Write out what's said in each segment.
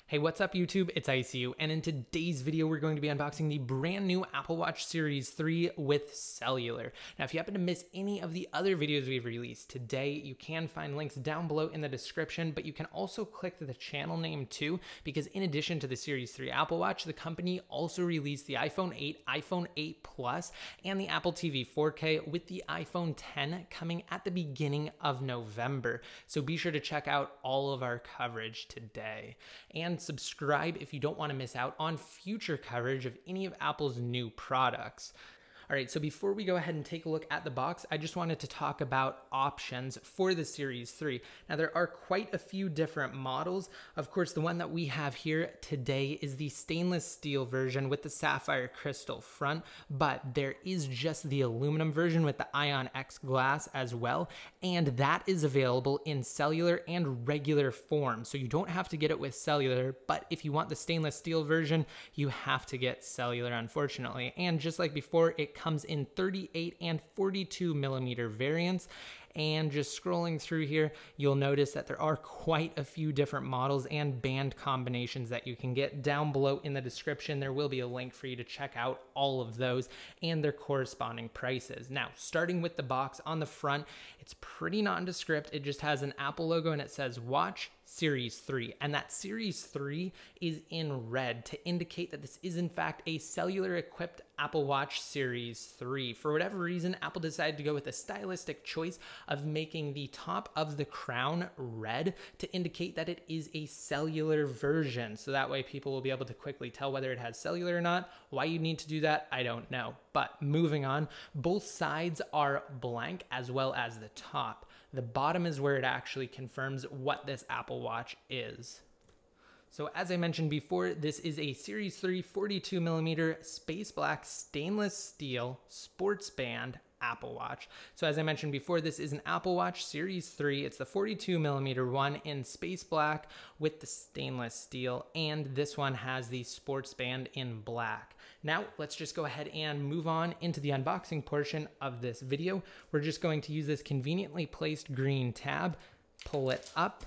Hey, what's up YouTube? It's ICU, and in today's video, we're going to be unboxing the brand new Apple Watch Series 3 with Cellular. Now, if you happen to miss any of the other videos we've released today, you can find links down below in the description, but you can also click the channel name too, because in addition to the Series 3 Apple Watch, the company also released the iPhone 8, iPhone 8 Plus, and the Apple TV 4K with the iPhone 10 coming at the beginning of November. So be sure to check out all of our coverage today. And subscribe if you don't want to miss out on future coverage of any of Apple's new products. All right, so before we go ahead and take a look at the box, I just wanted to talk about options for the Series 3. Now, there are quite a few different models. Of course, the one that we have here today is the stainless steel version with the sapphire crystal front, but there is just the aluminum version with the Ion X glass as well, and that is available in cellular and regular form. So you don't have to get it with cellular, but if you want the stainless steel version, you have to get cellular, unfortunately. And just like before, it comes in 38 and 42 millimeter variants. And just scrolling through here, you'll notice that there are quite a few different models and band combinations that you can get. Down below in the description, there will be a link for you to check out all of those and their corresponding prices. Now, starting with the box on the front, it's pretty nondescript. It just has an Apple logo and it says Watch Series 3, and that Series 3 is in red to indicate that this is in fact a cellular equipped Apple Watch Series 3. For whatever reason, Apple decided to go with a stylistic choice of making the top of the crown red to indicate that it is a cellular version. So that way people will be able to quickly tell whether it has cellular or not. Why you need to do that, I don't know. But moving on, both sides are blank as well as the top. The bottom is where it actually confirms what this Apple Watch is. So as I mentioned before, this is a Series 3 42 millimeter space black stainless steel sports band Apple Watch. So as I mentioned before, this is an Apple Watch Series 3. It's the 42 millimeter one in space black with the stainless steel, and this one has the sports band in black. Now let's just go ahead and move on into the unboxing portion of this video. We're just going to use this conveniently placed green tab, pull it up,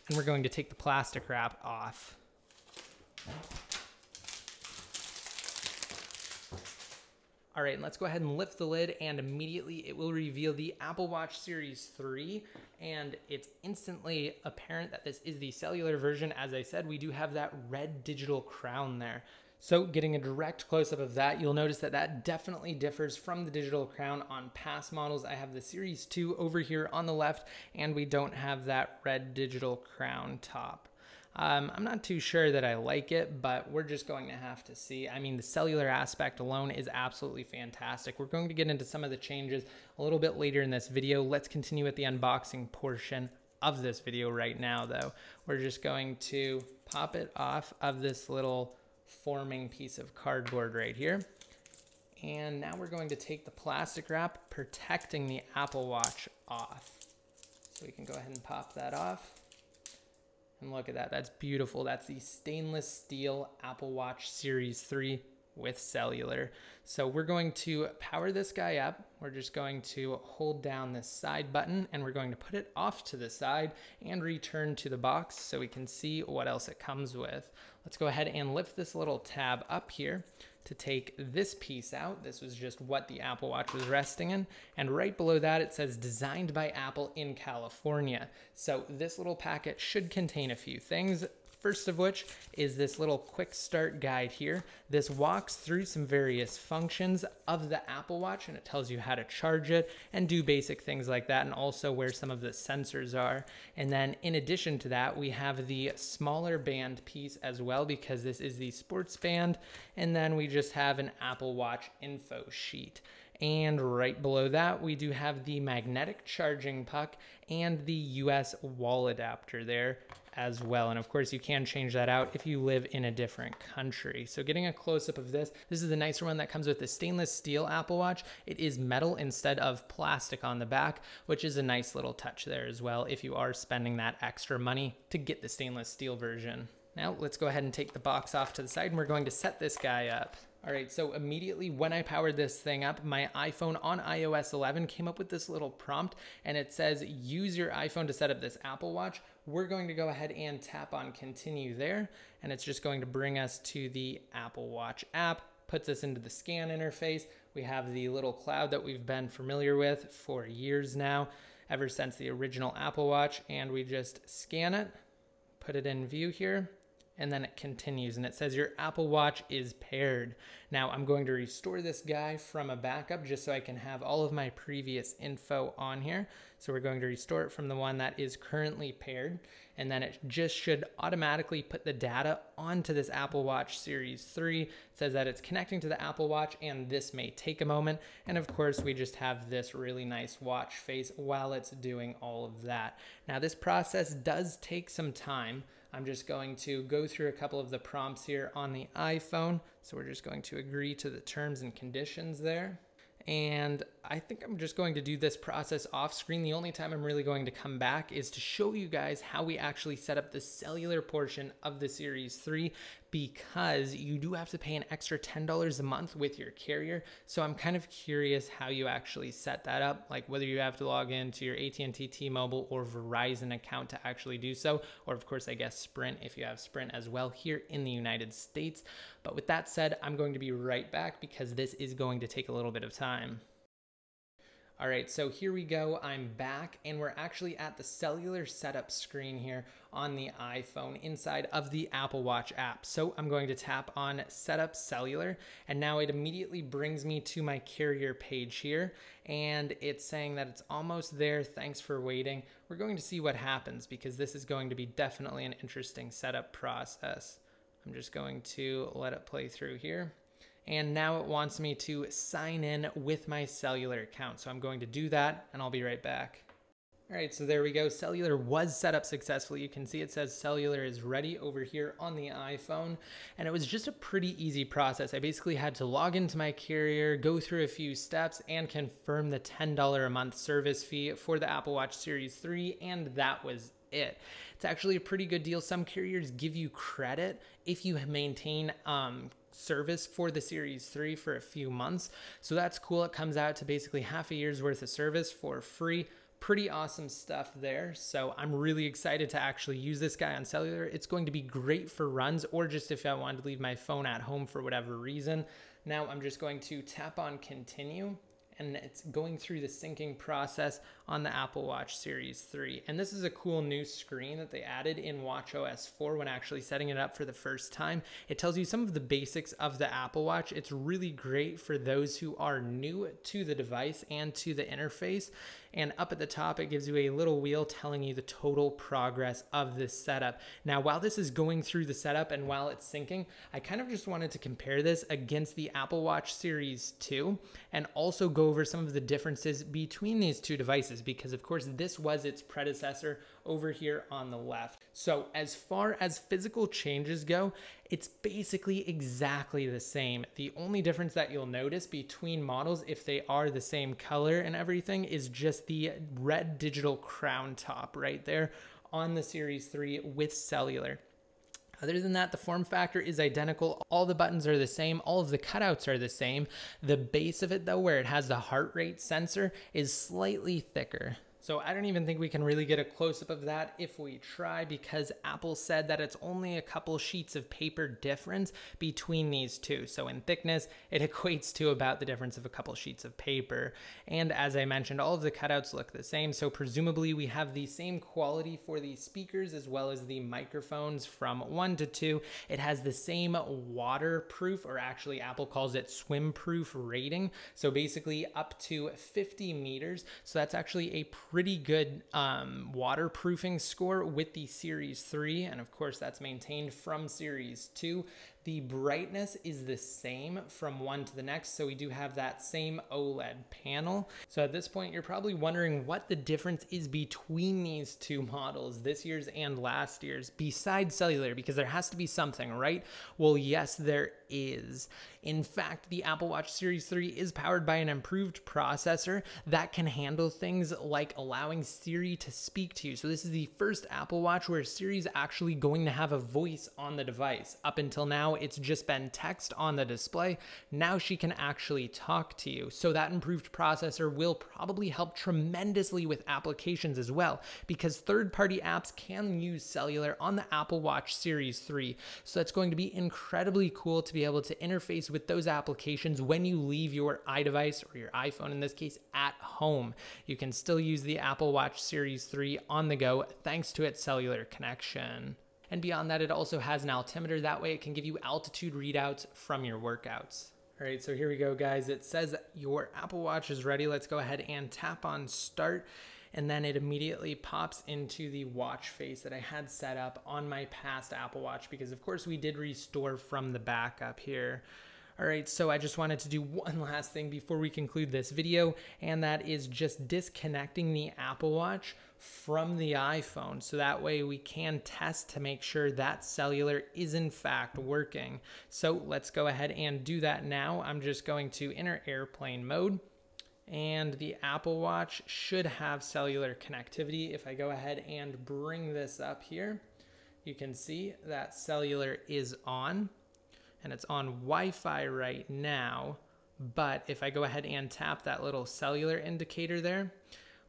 and we're going to take the plastic wrap off. All right, let's go ahead and lift the lid, and immediately it will reveal the Apple Watch Series 3, and it's instantly apparent that this is the cellular version. As I said, we do have that red digital crown there. So getting a direct close-up of that, you'll notice that that definitely differs from the digital crown on past models. I have the Series 2 over here on the left, and we don't have that red digital crown top. I'm not too sure that I like it, but we're just going to have to see. I mean, the cellular aspect alone is absolutely fantastic. We're going to get into some of the changes a little bit later in this video. Let's continue with the unboxing portion of this video right now, though. We're just going to pop it off of this little forming piece of cardboard right here. And now we're going to take the plastic wrap protecting the Apple Watch off. So we can go ahead and pop that off. And look at that, that's beautiful. That's the stainless steel Apple Watch Series 3 with cellular. So we're going to power this guy up. We're just going to hold down this side button, and we're going to put it off to the side and return to the box so we can see what else it comes with. Let's go ahead and lift this little tab up here to take this piece out. This was just what the Apple Watch was resting in. And right below that, it says designed by Apple in California. So this little packet should contain a few things. First of which is this little quick start guide here. This walks through some various functions of the Apple Watch, and it tells you how to charge it and do basic things like that, and also where some of the sensors are. And then in addition to that, we have the smaller band piece as well, because this is the sports band. And then we just have an Apple Watch info sheet. And right below that, we do have the magnetic charging puck and the US wall adapter there as well. And of course, you can change that out if you live in a different country. So getting a close-up of this, this is the nicer one that comes with the stainless steel Apple Watch. It is metal instead of plastic on the back, which is a nice little touch there as well if you are spending that extra money to get the stainless steel version. Now let's go ahead and take the box off to the side, and we're going to set this guy up. All right, so immediately when I powered this thing up, my iPhone on iOS 11 came up with this little prompt, and it says, use your iPhone to set up this Apple Watch. We're going to go ahead and tap on continue there, and it's just going to bring us to the Apple Watch app, puts us into the scan interface. We have the little cloud that we've been familiar with for years now, ever since the original Apple Watch, and we just scan it, put it in view here, and then it continues, and it says your Apple Watch is paired. Now I'm going to restore this guy from a backup just so I can have all of my previous info on here. So we're going to restore it from the one that is currently paired, and then it just should automatically put the data onto this Apple Watch Series 3. It says that it's connecting to the Apple Watch, and this may take a moment. And of course, we just have this really nice watch face while it's doing all of that. Now this process does take some time. I'm just going to go through a couple of the prompts here on the iPhone. So we're just going to agree to the terms and conditions there. And I think I'm just going to do this process off screen. The only time I'm really going to come back is to show you guys how we actually set up the cellular portion of the Series 3, because you do have to pay an extra $10 a month with your carrier. So I'm kind of curious how you actually set that up, like whether you have to log into your AT&T, T-Mobile, or Verizon account to actually do so, or of course, I guess Sprint if you have Sprint as well here in the United States. But with that said, I'm going to be right back because this is going to take a little bit of time. All right, so here we go. I'm back, and we're actually at the cellular setup screen here on the iPhone inside of the Apple Watch app. So I'm going to tap on Setup Cellular, and now it immediately brings me to my carrier page here, and it's saying that it's almost there. Thanks for waiting. We're going to see what happens because this is going to be definitely an interesting setup process. I'm just going to let it play through here. And now it wants me to sign in with my cellular account. So I'm going to do that, and I'll be right back. All right, so there we go. Cellular was set up successfully. You can see it says cellular is ready over here on the iPhone. And it was just a pretty easy process. I basically had to log into my carrier, go through a few steps, and confirm the $10 a month service fee for the Apple Watch Series 3, and that was it. It's actually a pretty good deal. Some carriers give you credit if you maintain service for the Series 3 for a few months. So that's cool. It comes out to basically half a year's worth of service for free. Pretty awesome stuff there. So I'm really excited to actually use this guy on cellular. It's going to be great for runs or just if I wanted to leave my phone at home for whatever reason. Now I'm just going to tap on continue, and it's going through the syncing process on the Apple Watch Series 3. And this is a cool new screen that they added in watchOS 4 when actually setting it up for the first time. It tells you some of the basics of the Apple Watch. It's really great for those who are new to the device and to the interface. And up at the top, it gives you a little wheel telling you the total progress of this setup. Now, while this is going through the setup and while it's syncing, I kind of just wanted to compare this against the Apple Watch Series 2 and also go over some of the differences between these two devices, because of course this was its predecessor over here on the left. So as far as physical changes go, it's basically exactly the same. The only difference that you'll notice between models, if they are the same color and everything, is just the red digital crown top right there on the Series 3 with cellular. Other than that, the form factor is identical. All the buttons are the same. All of the cutouts are the same. The base of it, though, where it has the heart rate sensor, is slightly thicker. So I don't even think we can really get a close-up of that if we try, because Apple said that it's only a couple sheets of paper difference between these two. So in thickness, it equates to about the difference of a couple sheets of paper. And as I mentioned, all of the cutouts look the same. So presumably we have the same quality for the speakers as well as the microphones from 1 to 2. It has the same waterproof, or actually Apple calls it swim-proof rating. So basically up to 50 meters. So that's actually a pretty good waterproofing score with the Series 3, and of course that's maintained from Series 2. The brightness is the same from one to the next, so we do have that same OLED panel. So at this point, you're probably wondering what the difference is between these two models, this year's and last year's, besides cellular, because there has to be something, right? Well, yes, there is. In fact, the Apple Watch Series 3 is powered by an improved processor that can handle things like allowing Siri to speak to you. So this is the first Apple Watch where Siri is actually going to have a voice on the device. Up until now, it's just been text on the display. Now she can actually talk to you. So that improved processor will probably help tremendously with applications as well, because third-party apps can use cellular on the Apple Watch Series 3. So that's going to be incredibly cool to be able to interface with those applications when you leave your iDevice, or your iPhone in this case, at home. You can still use the Apple Watch Series 3 on the go thanks to its cellular connection. And beyond that, it also has an altimeter. That way it can give you altitude readouts from your workouts. All right, so here we go, guys. It says your Apple Watch is ready. Let's go ahead and tap on start. And then it immediately pops into the watch face that I had set up on my past Apple Watch, because of course we did restore from the backup here. All right, so I just wanted to do one last thing before we conclude this video, and that is just disconnecting the Apple Watch from the iPhone. So that way we can test to make sure that cellular is in fact working. So let's go ahead and do that now. I'm just going to enter airplane mode, and the Apple Watch should have cellular connectivity. If I go ahead and bring this up here, you can see that cellular is on. And it's on Wi-Fi right now, but if I go ahead and tap that little cellular indicator there,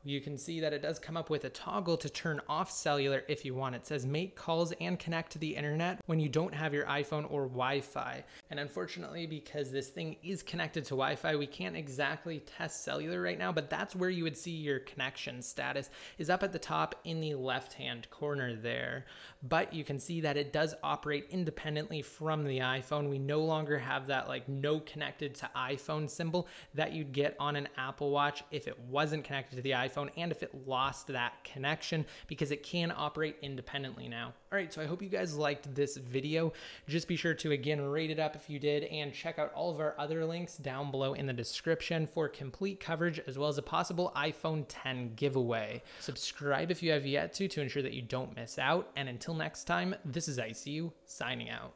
you can see that it does come up with a toggle to turn off cellular if you want. It says make calls and connect to the internet when you don't have your iPhone or Wi-Fi. And unfortunately, because this thing is connected to Wi-Fi, we can't exactly test cellular right now, but that's where you would see your connection status is up at the top in the left-hand corner there. But you can see that it does operate independently from the iPhone. We no longer have that like no connected to iPhone symbol that you'd get on an Apple Watch if it wasn't connected to the iPhone, and if it lost that connection, because it can operate independently now. All right, so I hope you guys liked this video. Just be sure to again rate it up if you did, and check out all of our other links down below in the description for complete coverage, as well as a possible iPhone 10 giveaway. Subscribe if you have yet to ensure that you don't miss out. And until next time, this is ICU signing out.